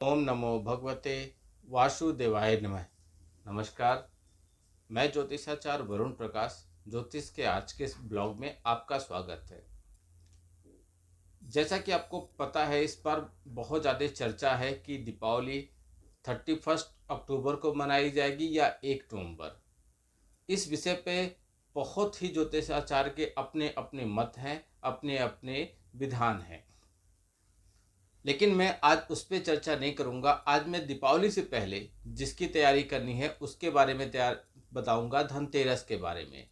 ओम नमो भगवते वासुदेवाय नमः। नमस्कार। मैं ज्योतिषाचार्य वरुण प्रकाश ज्योतिष के आज के इस ब्लॉग में आपका स्वागत है। जैसा कि आपको पता है, इस बार बहुत ज़्यादा चर्चा है कि दीपावली 31 अक्टूबर को मनाई जाएगी या 1 नवंबर। इस विषय पे बहुत ही ज्योतिषाचार्य के अपने अपने मत हैं, अपने अपने विधान हैं, लेकिन मैं आज उस पर चर्चा नहीं करूंगा। आज मैं दीपावली से पहले जिसकी तैयारी करनी है उसके बारे में तैयार बताऊंगा, धनतेरस के बारे में।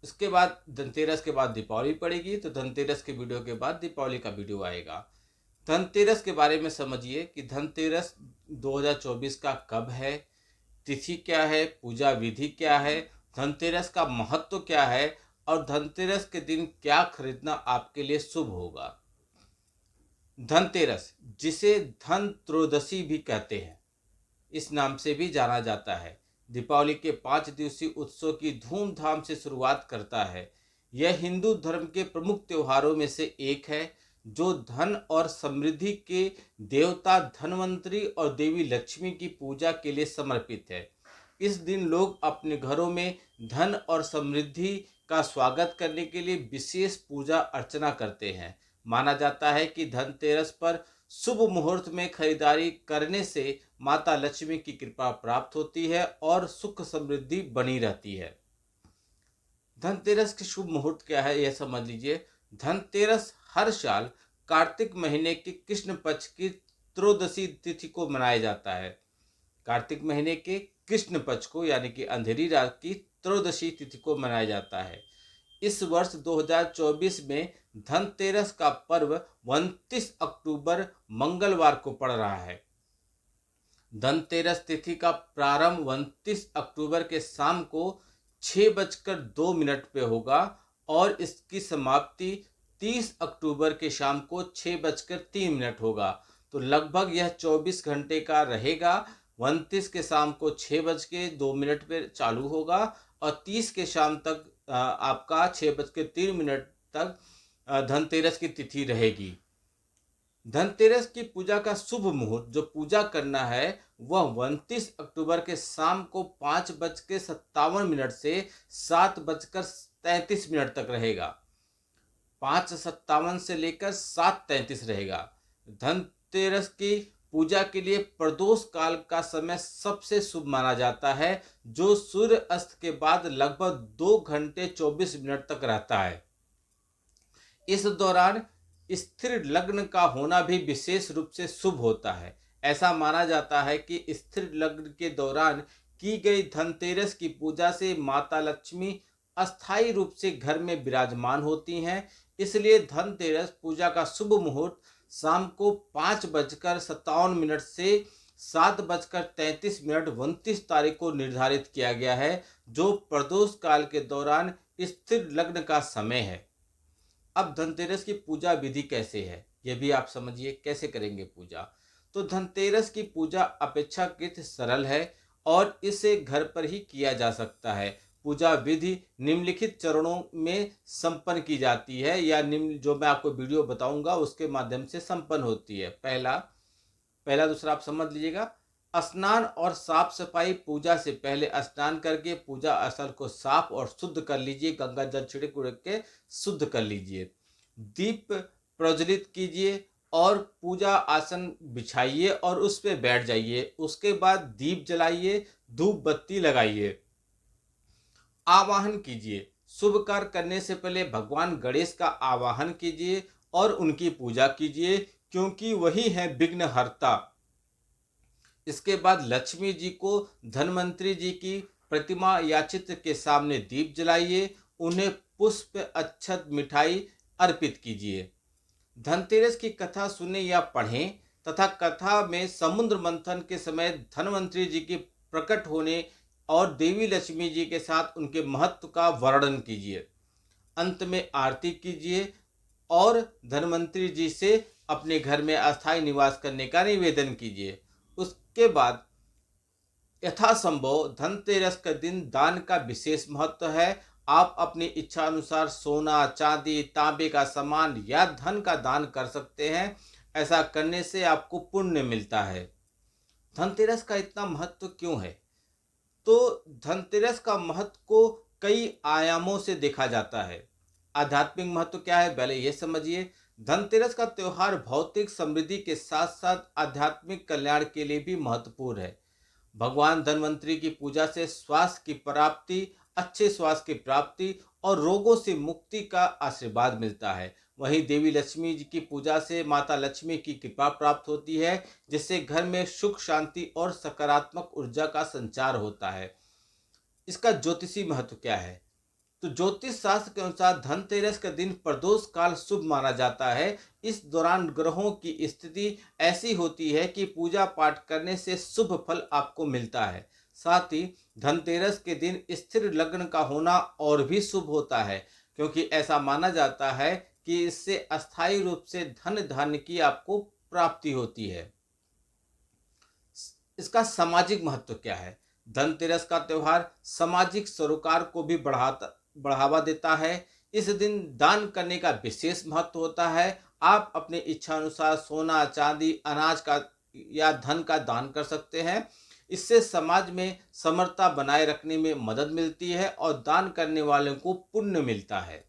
उसके बाद धनतेरस के बाद दीपावली पड़ेगी, तो धनतेरस के वीडियो के बाद दीपावली का वीडियो आएगा। धनतेरस के बारे में समझिए कि धनतेरस 2024 का कब है, तिथि क्या है, पूजा विधि क्या है, धनतेरस का महत्व क्या है और धनतेरस के दिन क्या खरीदना आपके लिए शुभ होगा। धनतेरस, जिसे धन त्रयोदशी भी कहते हैं, इस नाम से भी जाना जाता है, दीपावली के 5 दिवसीय उत्सव की धूमधाम से शुरुआत करता है। यह हिंदू धर्म के प्रमुख त्योहारों में से एक है, जो धन और समृद्धि के देवता धनवंतरी और देवी लक्ष्मी की पूजा के लिए समर्पित है। इस दिन लोग अपने घरों में धन और समृद्धि का स्वागत करने के लिए विशेष पूजा अर्चना करते हैं। माना जाता है कि धनतेरस पर शुभ मुहूर्त में खरीदारी करने से माता लक्ष्मी की कृपा प्राप्त होती है और सुख समृद्धि बनी रहती है। धनतेरस के शुभ मुहूर्त क्या है, यह समझ लीजिए। धनतेरस हर साल कार्तिक महीने के कृष्ण पक्ष की त्रयोदशी तिथि को मनाया जाता है। कार्तिक महीने के कृष्ण पक्ष को, यानी कि अंधेरी रात की त्रयोदशी तिथि को मनाया जाता है। इस वर्ष 2024 में धनतेरस का पर्व 29 अक्टूबर मंगलवार को पड़ रहा है। धनतेरस तिथि का प्रारंभ 29 अक्टूबर के शाम को 6:02 पे होगा और इसकी समाप्ति 30 अक्टूबर के शाम को 6:03 होगा। तो लगभग यह 24 घंटे का रहेगा। 29 के शाम को 6:02 पे चालू होगा और 30 के शाम तक आपका 6:03 तक धनतेरस की तिथि रहेगी। धनतेरस की पूजा का शुभ मुहूर्त जो पूजा करना है वह 29 अक्टूबर के शाम को 5:57 से 7:33 तक रहेगा। 5:57 से लेकर 7:33 रहेगा। धनतेरस की पूजा के लिए प्रदोष काल का समय सबसे शुभ माना जाता है, जो सूर्य अस्त के बाद लगभग 2 घंटे 24 मिनट तक रहता है। इस दौरान स्थिर लग्न का होना भी विशेष रूप से शुभ होता है। ऐसा माना जाता है कि स्थिर लग्न के दौरान की गई धनतेरस की पूजा से माता लक्ष्मी अस्थायी रूप से घर में विराजमान होती हैं। इसलिए धनतेरस पूजा का शुभ मुहूर्त शाम को 5:57 से 7:33 29 तारीख को निर्धारित किया गया है, जो प्रदोष काल के दौरान स्थिर लग्न का समय है। अब धनतेरस की पूजा विधि कैसे है, यह भी आप समझिए कैसे करेंगे पूजा। तो धनतेरस की पूजा अपेक्षाकृत सरल है और इसे घर पर ही किया जा सकता है। पूजा विधि निम्नलिखित चरणों में संपन्न की जाती है, या निम्न जो मैं आपको वीडियो बताऊंगा उसके माध्यम से संपन्न होती है। पहला पहला दूसरा आप समझ लीजिएगा। स्नान और साफ सफाई। पूजा से पहले स्नान करके पूजा स्थल को साफ और शुद्ध कर लीजिए, गंगा जल छिड़क उड़क के शुद्ध कर लीजिए। दीप प्रज्वलित कीजिए और पूजा आसन बिछाइए और उस पर बैठ जाइए। उसके बाद दीप जलाइए, धूप बत्ती लगाइए, आवाहन कीजिए। शुभ कार्य करने से पहले भगवान गणेश का आवाहन कीजिए और उनकी पूजा कीजिए, क्योंकि वही है विघ्नहर्ता। इसके बाद लक्ष्मी जी को धनवंतरी जी की प्रतिमा या चित्र के सामने दीप जलाइए, उन्हें पुष्प अक्षत मिठाई अर्पित कीजिए। धनतेरस की कथा सुने या पढ़ें तथा कथा में समुद्र मंथन के समय धनवंतरी जी के प्रकट होने और देवी लक्ष्मी जी के साथ उनके महत्व का वर्णन कीजिए। अंत में आरती कीजिए और धनवंतरी जी से अपने घर में अस्थायी निवास करने का निवेदन कीजिए। उसके बाद यथासंभव धनतेरस का दिन दान का विशेष महत्व है। आप अपनी इच्छा अनुसार सोना, चांदी, तांबे का सामान या धन का दान कर सकते हैं। ऐसा करने से आपको पुण्य मिलता है। धनतेरस का इतना महत्व क्यों है? तो धनतेरस का महत्व को कई आयामों से देखा जाता है। आध्यात्मिक महत्व क्या है, पहले ये समझिए। धनतेरस का त्योहार भौतिक समृद्धि के साथ साथ आध्यात्मिक कल्याण के लिए भी महत्वपूर्ण है। भगवान धन्वंतरी की पूजा से स्वास्थ्य की प्राप्ति, अच्छे स्वास्थ्य की प्राप्ति और रोगों से मुक्ति का आशीर्वाद मिलता है। वहीं देवी लक्ष्मी जी की पूजा से माता लक्ष्मी की कृपा प्राप्त होती है, जिससे घर में सुख शांति और सकारात्मक ऊर्जा का संचार होता है। इसका ज्योतिषी महत्व क्या है? तो ज्योतिष शास्त्र के अनुसार धनतेरस का दिन प्रदोष काल शुभ माना जाता है। इस दौरान ग्रहों की स्थिति ऐसी होती है कि पूजा पाठ करने से शुभ फल आपको मिलता है। साथ ही धनतेरस के दिन स्थिर लग्न का होना और भी शुभ होता है, क्योंकि ऐसा माना जाता है कि इससे अस्थायी रूप से धन धान्य की आपको प्राप्ति होती है। इसका सामाजिक महत्व क्या है? धनतेरस का त्योहार सामाजिक सरोकार को भी बढ़ावा देता है। इस दिन दान करने का विशेष महत्व होता है। आप अपने इच्छा अनुसार सोना, चांदी, अनाज का या धन का दान कर सकते हैं। इससे समाज में समरसता बनाए रखने में मदद मिलती है और दान करने वालों को पुण्य मिलता है।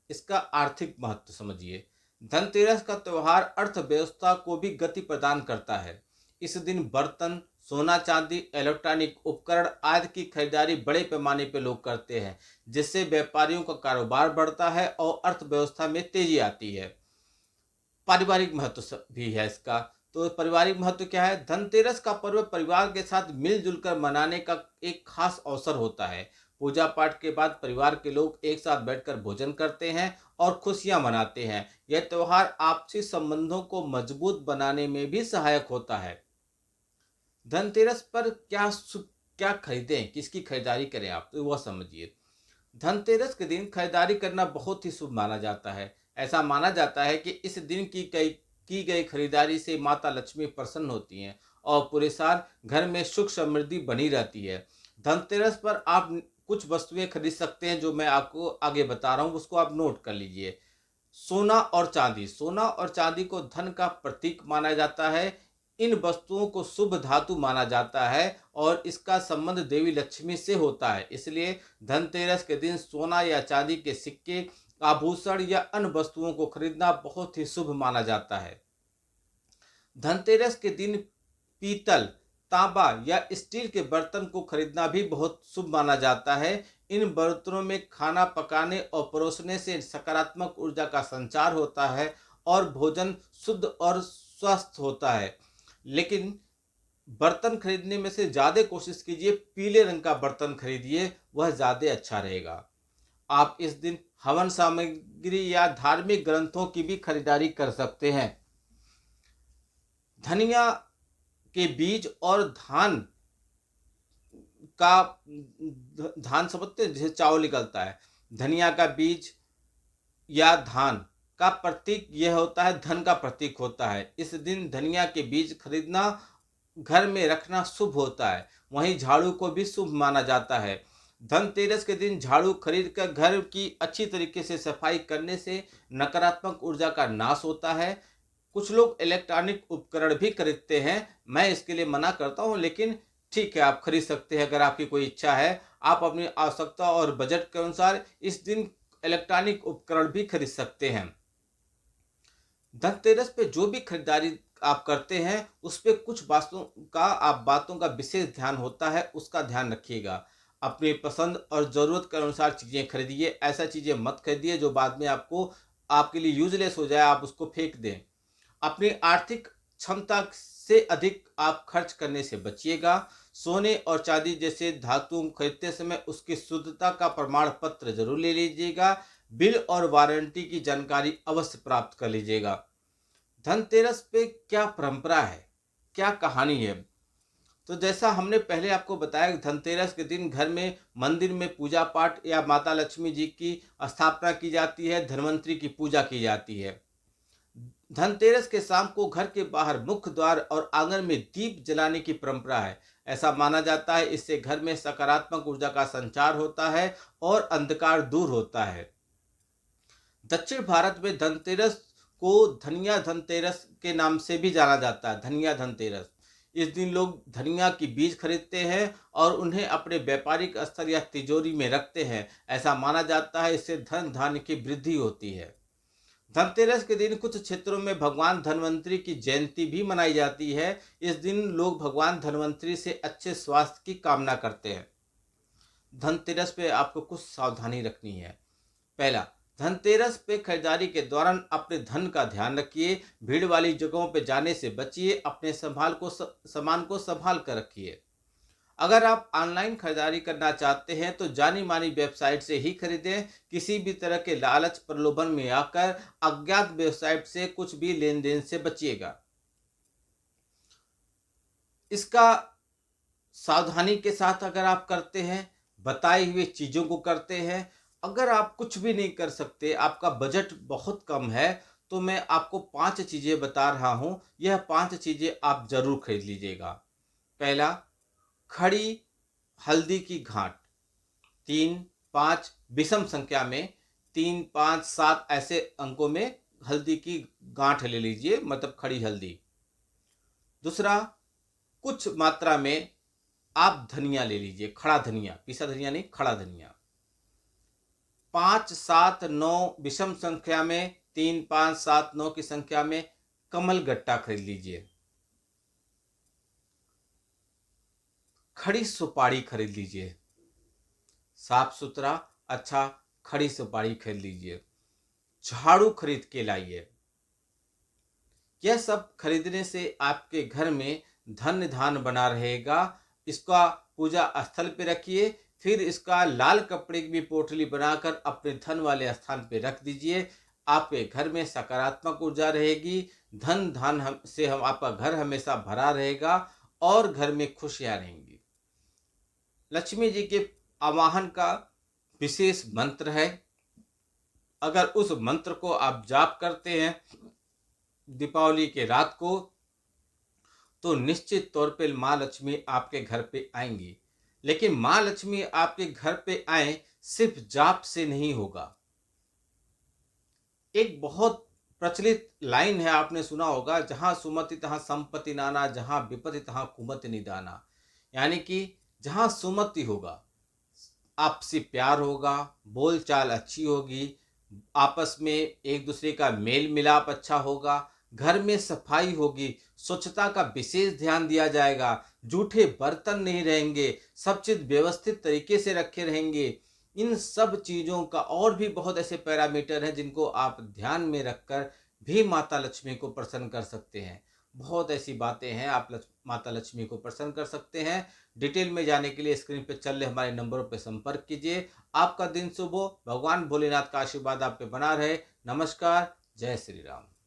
इसका आर्थिक महत्व समझिए। धनतेरस का त्योहार अर्थव्यवस्था को भी गति प्रदान करता है। इस दिन बर्तन, सोना चांदी, इलेक्ट्रॉनिक उपकरण आदि की खरीदारी बड़े पैमाने पर लोग करते हैं, जिससे व्यापारियों का कारोबार बढ़ता है और अर्थव्यवस्था में तेजी आती है। पारिवारिक महत्व भी है इसका। तो पारिवारिक महत्व क्या है? धनतेरस का पर्व परिवार के साथ मिलजुल कर मनाने का एक खास अवसर होता है। पूजा पाठ के बाद परिवार के लोग एक साथ बैठकर भोजन करते हैं और खुशियां मनाते हैं। यह त्योहार आपसी संबंधों को मजबूत बनाने में भी सहायक होता है। धनतेरस पर क्या खरीदें, किसकी खरीदारी करें आप, तो वह समझिए। धनतेरस के दिन खरीदारी करना बहुत ही शुभ माना जाता है। ऐसा माना जाता है कि इस दिन की गई खरीदारी से माता लक्ष्मी प्रसन्न होती हैं और पूरे साल घर में सुख समृद्धि बनी रहती है। धनतेरस पर आप कुछ वस्तुएं खरीद सकते हैं, जो मैं आपको आगे बता रहा हूँ, उसको आप नोट कर लीजिए। सोना और चांदी को धन का प्रतीक माना जाता है। इन वस्तुओं को शुभ धातु माना जाता है और इसका संबंध देवी लक्ष्मी से होता है। इसलिए धनतेरस के दिन सोना या चांदी के सिक्के, आभूषण या अन्य वस्तुओं को खरीदना बहुत ही शुभ माना जाता है। धनतेरस के दिन पीतल, तांबा या स्टील के बर्तन को खरीदना भी बहुत शुभ माना जाता है। इन बर्तनों में खाना पकाने और परोसने से सकारात्मक ऊर्जा का संचार होता है और भोजन शुद्ध और स्वस्थ होता है। लेकिन बर्तन खरीदने में से ज़्यादा कोशिश कीजिए पीले रंग का बर्तन खरीदिए, वह ज़्यादा अच्छा रहेगा। आप इस दिन हवन सामग्री या धार्मिक ग्रंथों की भी खरीदारी कर सकते हैं। धनिया के बीज और का धान समझते हैं, जैसे चावल निकलता है, धनिया का बीज या धान का प्रतीक यह होता है, धन का प्रतीक होता है। इस दिन धनिया के बीज खरीदना घर में रखना शुभ होता है। वहीं झाड़ू को भी शुभ माना जाता है। धनतेरस के दिन झाड़ू खरीद कर घर की अच्छी तरीके से सफाई करने से नकारात्मक ऊर्जा का नाश होता है। कुछ लोग इलेक्ट्रॉनिक उपकरण भी खरीदते हैं, मैं इसके लिए मना करता हूं, लेकिन ठीक है, आप खरीद सकते हैं अगर आपकी कोई इच्छा है। आप अपनी आवश्यकता और बजट के अनुसार इस दिन इलेक्ट्रॉनिक उपकरण भी खरीद सकते हैं। धनतेरस पे जो भी खरीदारी आप करते हैं, उस पे कुछ बातों का विशेष ध्यान होता है, उसका ध्यान रखिएगा। अपनी पसंद और ज़रूरत के अनुसार चीज़ें खरीदिए। ऐसा चीज़ें मत खरीदिए जो बाद में आपके लिए यूजलेस हो जाए, आप उसको फेंक दें। अपनी आर्थिक क्षमता से अधिक आप खर्च करने से बचिएगा। सोने और चांदी जैसे धातु खरीदते समय उसकी शुद्धता का प्रमाण पत्र जरूर ले लीजिएगा। बिल और वारंटी की जानकारी अवश्य प्राप्त कर लीजिएगा। धनतेरस पे क्या परंपरा है, क्या कहानी है? तो जैसा हमने पहले आपको बताया, धनतेरस के दिन घर में मंदिर में पूजा पाठ या माता लक्ष्मी जी की स्थापना की जाती है, धन्वंतरी की पूजा की जाती है। धनतेरस के शाम को घर के बाहर मुख्य द्वार और आंगन में दीप जलाने की परंपरा है। ऐसा माना जाता है इससे घर में सकारात्मक ऊर्जा का संचार होता है और अंधकार दूर होता है। दक्षिण भारत में धनतेरस को धनिया धनतेरस के नाम से भी जाना जाता है। धनिया धनतेरस इस दिन लोग धनिया की बीज खरीदते हैं और उन्हें अपने व्यापारिक स्तर या तिजोरी में रखते हैं। ऐसा माना जाता है इससे धन धान्य की वृद्धि होती है। धनतेरस के दिन कुछ क्षेत्रों में भगवान धन्वंतरी की जयंती भी मनाई जाती है। इस दिन लोग भगवान धन्वंतरी से अच्छे स्वास्थ्य की कामना करते हैं। धनतेरस पे आपको कुछ सावधानी रखनी है। पहला, धनतेरस पे खरीदारी के दौरान अपने धन का ध्यान रखिए। भीड़ वाली जगहों पे जाने से बचिए। अपने सामान को संभाल कर रखिए। अगर आप ऑनलाइन खरीदारी करना चाहते हैं तो जानी मानी वेबसाइट से ही खरीदें। किसी भी तरह के लालच प्रलोभन में आकर अज्ञात वेबसाइट से कुछ भी लेन देन से बचिएगा। इसका सावधानी के साथ अगर आप करते हैं, बताई हुई चीजों को करते हैं, अगर आप कुछ भी नहीं कर सकते, आपका बजट बहुत कम है, तो मैं आपको 5 चीजें बता रहा हूं। यह 5 चीजें आप जरूर खरीद लीजिएगा। पहला, खड़ी हल्दी की घाट। 3, 5 विषम संख्या में, 3, 5, 7 ऐसे अंकों में हल्दी की गांठ ले लीजिए, मतलब खड़ी हल्दी। दूसरा, कुछ मात्रा में आप धनिया ले लीजिए, खड़ा धनिया, पीसा धनिया नहीं, खड़ा धनिया। 5, 7, 9 विषम संख्या में, 3, 5, 7, 9 की संख्या में कमल गट्टा खरीद लीजिए। खड़ी सुपारी खरीद लीजिए, साफ सुथरा अच्छा खड़ी सुपारी खरीद लीजिए। झाड़ू खरीद के लाइए। यह सब खरीदने से आपके घर में धन धान बना रहेगा। इसका पूजा स्थल पे रखिए, फिर इसका लाल कपड़े की भी पोटली बनाकर अपने धन वाले स्थान पे रख दीजिए। आपके घर में सकारात्मक ऊर्जा रहेगी। धन धान से आपका घर हमेशा भरा रहेगा और घर में खुशियां रहेंगी। लक्ष्मी जी के आवाहन का विशेष मंत्र है। अगर उस मंत्र को आप जाप करते हैं दीपावली के रात को, तो निश्चित तौर पे माँ लक्ष्मी आपके घर पे आएंगी। लेकिन माँ लक्ष्मी आपके घर पे आए सिर्फ जाप से नहीं होगा। एक बहुत प्रचलित लाइन है, आपने सुना होगा, जहां सुमति तहां संपत्ति नाना, जहां विपत्ति तहां कुमति निदाना। यानी कि जहां सुमति होगा, आपसी प्यार होगा, बोलचाल अच्छी होगी, आपस में एक दूसरे का मेल मिलाप अच्छा होगा, घर में सफाई होगी, स्वच्छता का विशेष ध्यान दिया जाएगा, जूठे बर्तन नहीं रहेंगे, सब चीज व्यवस्थित तरीके से रखे रहेंगे। इन सब चीजों का और भी बहुत ऐसे पैरामीटर हैं जिनको आप ध्यान में रखकर भी माता लक्ष्मी को प्रसन्न कर सकते हैं। बहुत ऐसी बातें हैं, आप माता लक्ष्मी को प्रसन्न कर सकते हैं। डिटेल में जाने के लिए स्क्रीन पर चल रहे हमारे नंबरों पर संपर्क कीजिए। आपका दिन शुभ हो। भगवान भोलेनाथ का आशीर्वाद आप पे बना रहे। नमस्कार। जय श्री राम।